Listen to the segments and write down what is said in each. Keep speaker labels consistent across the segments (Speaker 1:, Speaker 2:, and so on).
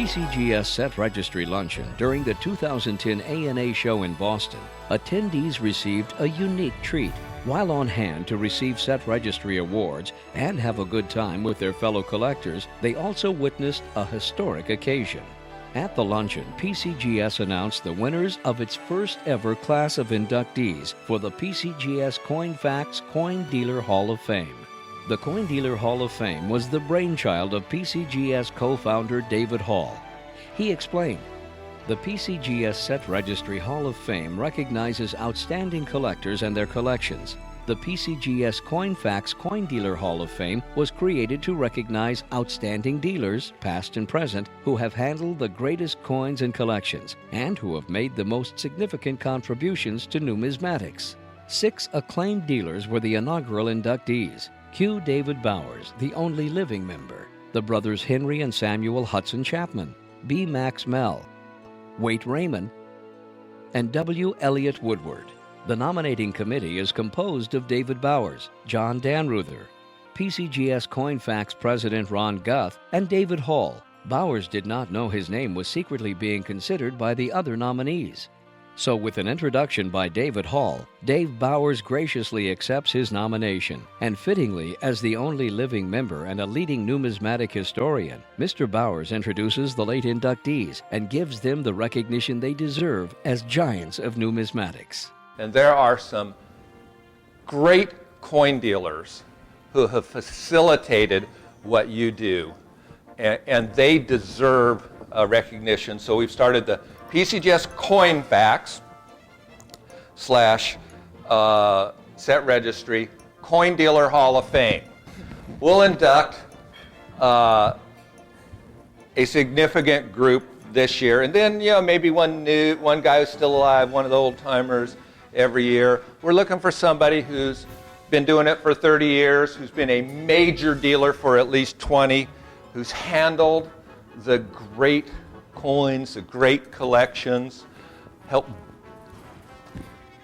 Speaker 1: PCGS Set Registry Luncheon during the 2010 ANA show in Boston, attendees received a unique treat. While on hand to receive Set Registry awards and have a good time with their fellow collectors, they also witnessed a historic occasion. At the luncheon, PCGS announced the winners of its first ever class of inductees for the PCGS CoinFacts Coin Dealer Hall of Fame. The Coin Dealer Hall of Fame was the brainchild of PCGS co-founder David Hall. He explained, "The PCGS Set Registry Hall of Fame recognizes outstanding collectors and their collections. The PCGS CoinFacts Coin Dealer Hall of Fame was created to recognize outstanding dealers, past and present, who have handled the greatest coins and collections, and who have made the most significant contributions to numismatics." 6 acclaimed dealers were the inaugural inductees. Q. David Bowers, the only living member, the brothers Henry and Samuel Hudson Chapman, B. Max Mell, Waite Raymond, and W. Elliott Woodward. The nominating committee is composed of David Bowers, John Danruther, PCGS CoinFacts President Ron Guth, and David Hall. Bowers did not know his name was secretly being considered by the other nominees. So with an introduction by David Hall, Dave Bowers graciously accepts his nomination, and fittingly, as the only living member and a leading numismatic historian, Mr. Bowers introduces the late inductees and gives them the recognition they deserve as giants of numismatics.
Speaker 2: And there are some great coin dealers who have facilitated what you do, and they deserve recognition. So we've started the PCGS CoinFacts / Set Registry Coin Dealer Hall of Fame. We'll induct a significant group this year, and then maybe one guy who's still alive, one of the old timers every year. We're looking for somebody who's been doing it for 30 years, who's been a major dealer for at least 20, who's handled the great coins, the great collections, help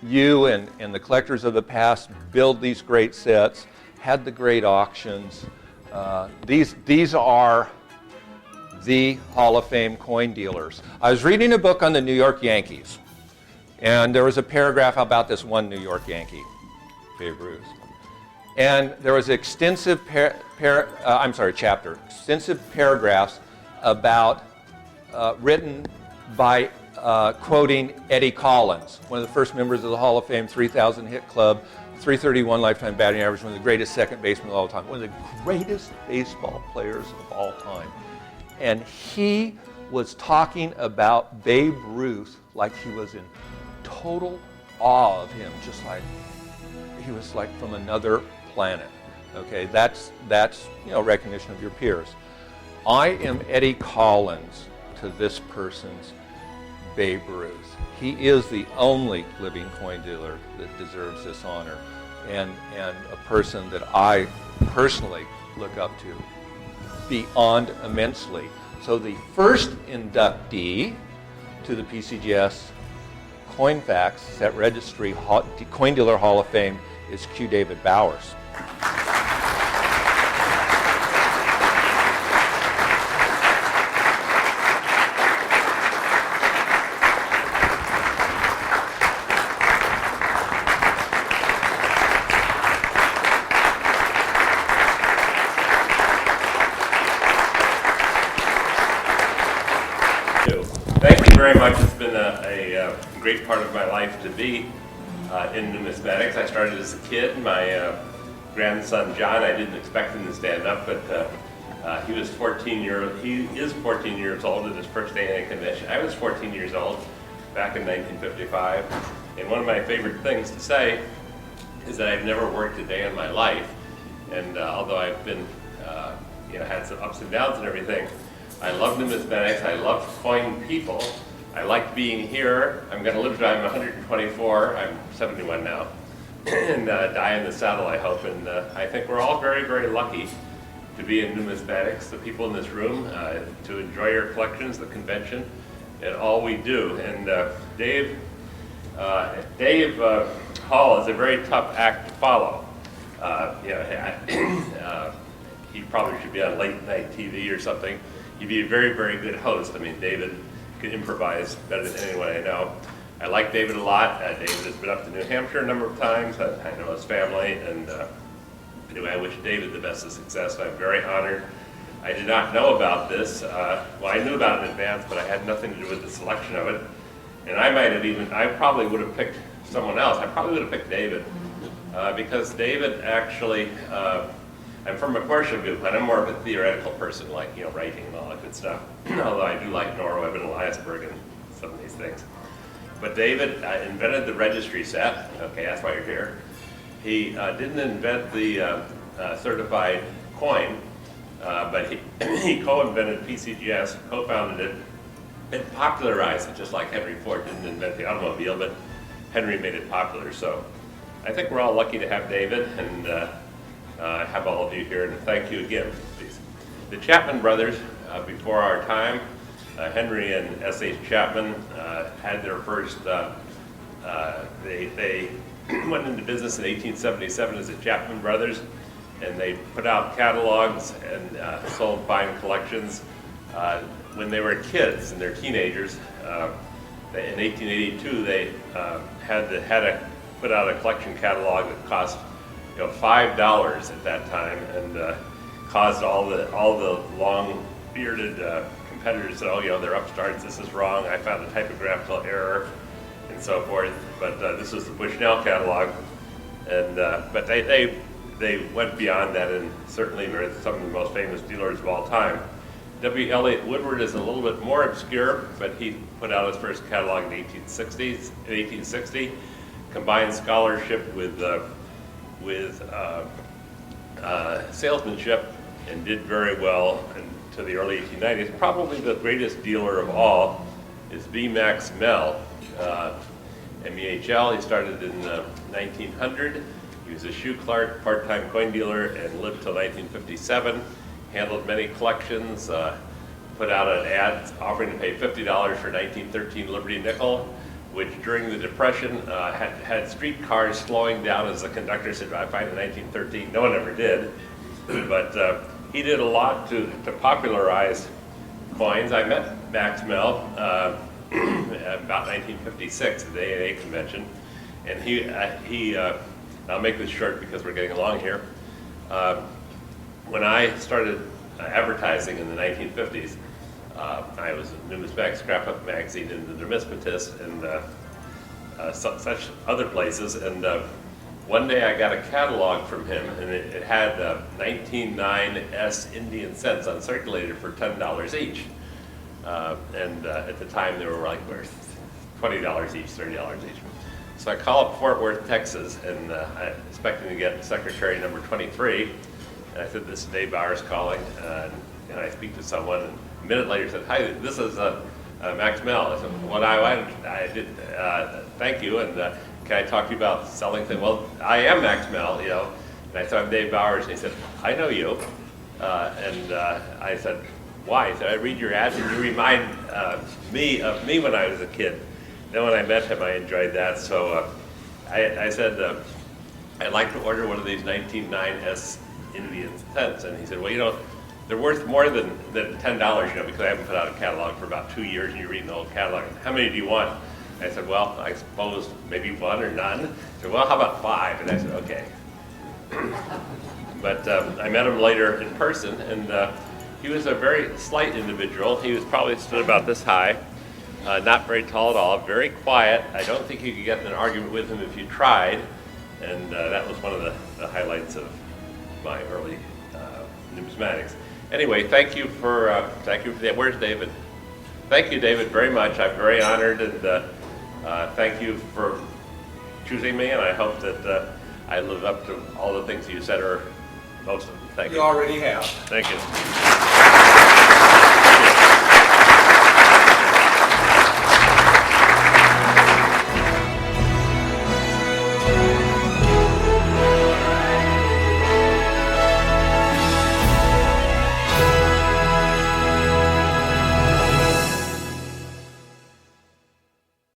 Speaker 2: you and the collectors of the past build these great sets, had the great auctions. These are the Hall of Fame coin dealers. I was reading a book on the New York Yankees, and there was a paragraph about this one New York Yankee, Babe Ruth. And there was extensive chapter, extensive paragraphs about written by quoting Eddie Collins, one of the first members of the Hall of Fame, 3,000 hit club, 331 lifetime batting average, one of the greatest second basemen of all time, one of the greatest baseball players of all time. And he was talking about Babe Ruth like he was in total awe of him, just like he was like from another planet. Okay, that's recognition of your peers. I am Eddie Collins to this person's Babe Ruth. He is the only living coin dealer that deserves this honor, and a person that I personally look up to beyond immensely. So the first inductee to the PCGS CoinFacts Set Registry Coin Dealer Hall of Fame is Q. David Bowers.
Speaker 3: Thank you very much. It's been a great part of my life to be in numismatics. I started as a kid. My grandson John, I didn't expect him to stand up, but he is 14 years old at his first ANA convention. I was 14 years old back in 1955, and one of my favorite things to say is that I've never worked a day in my life, and although I've been had some ups and downs and everything, I love numismatics, I love coin people, I like being here. I'm going to live till I'm 124, I'm 71 now, and die in the saddle, I hope. And I think we're all very, very lucky to be in numismatics, the people in this room, to enjoy your collections, the convention, and all we do. And Dave Hall is a very tough act to follow. He probably should be on late night TV or something. he'd be a very, very good host. I mean, David could improvise better than anyone I know. I like David a lot. David has been up to New Hampshire a number of times. I know his family, and anyway, I wish David the best of success. I'm very honored. I did not know about this. Well, I knew about it in advance, but I had nothing to do with the selection of it. And I probably would have picked someone else. I probably would have picked David, because David actually, I'm from a commercial group, and I'm more of a theoretical person, like, writing and all that good stuff. Although I do like Norweb and Eliasberg and some of these things. But David invented the registry set. Okay, that's why you're here. He didn't invent the certified coin, but he co-invented PCGS, co-founded it, and popularized it, just like Henry Ford didn't invent the automobile, but Henry made it popular. So I think we're all lucky to have David, and have all of you here, and thank you again, please. The Chapman brothers, before our time, Henry and S.H. Chapman had their first, they went into business in 1877 as the Chapman Brothers, and they put out catalogs and sold fine collections. When they were kids and they're teenagers, in 1882 they had to put out a collection catalog that cost $5 at that time, and caused all the long bearded competitors said, oh, they're upstarts, this is wrong, I found a typographical error, and so forth. But this was the Bushnell catalog, and but they went beyond that, and certainly were some of the most famous dealers of all time. W. Elliott Woodward is a little bit more obscure, but he put out his first catalog in 1860, combined scholarship with salesmanship, and did very well into the early 1890s. Probably the greatest dealer of all is B. Max Mell, MEHL. He started in 1900. He was a shoe clerk, part-time coin dealer, and lived till 1957. Handled many collections, put out an ad offering to pay $50 for 1913 Liberty nickel, which during the Depression had streetcars slowing down as the conductor said, I find in 1913. No one ever did, but he did a lot to popularize coins. I met Max Mell about 1956 at the ANA convention, and he I'll make this short because we're getting along here. When I started advertising in the 1950s, I was in Numismatic Scrapbook magazine and the Numismatist and such other places. And one day I got a catalog from him, and it had 19.9 Indian cents uncirculated for $10 each. And at the time they were like worth $20 each, $30 each. So I call up Fort Worth, Texas, and I'm expecting to get secretary number 23. And I said, this is Dave Bowers calling, and I speak to someone, and a minute later said, hi, this is Max Mell. I said, what I did, thank you, and can I talk to you about selling things? Well, I am Max Mell, And I said, I'm Dave Bowers, and he said, I know you. And I said, why? He said, I read your ads, and you remind me of me when I was a kid. Then when I met him, I enjoyed that, so I said, I'd like to order one of these 19.9 Indian cents. And he said, well, they're worth more than $10, because I haven't put out a catalog for about 2 years, and you're reading the whole catalog. How many do you want? And I said, well, I suppose maybe one or none. He said, well, how about 5? And I said, okay. But I met him later in person, and he was a very slight individual. He was probably stood about this high, not very tall at all, very quiet. I don't think you could get in an argument with him if you tried, and that was one of the highlights of my early numismatics. Anyway, thank you for that. Where's David? Thank you, David, very much. I'm very honored, and thank you for choosing me, and I hope that I live up to all the things you said, or most of them. Thank you.
Speaker 4: You already have.
Speaker 3: Thank you.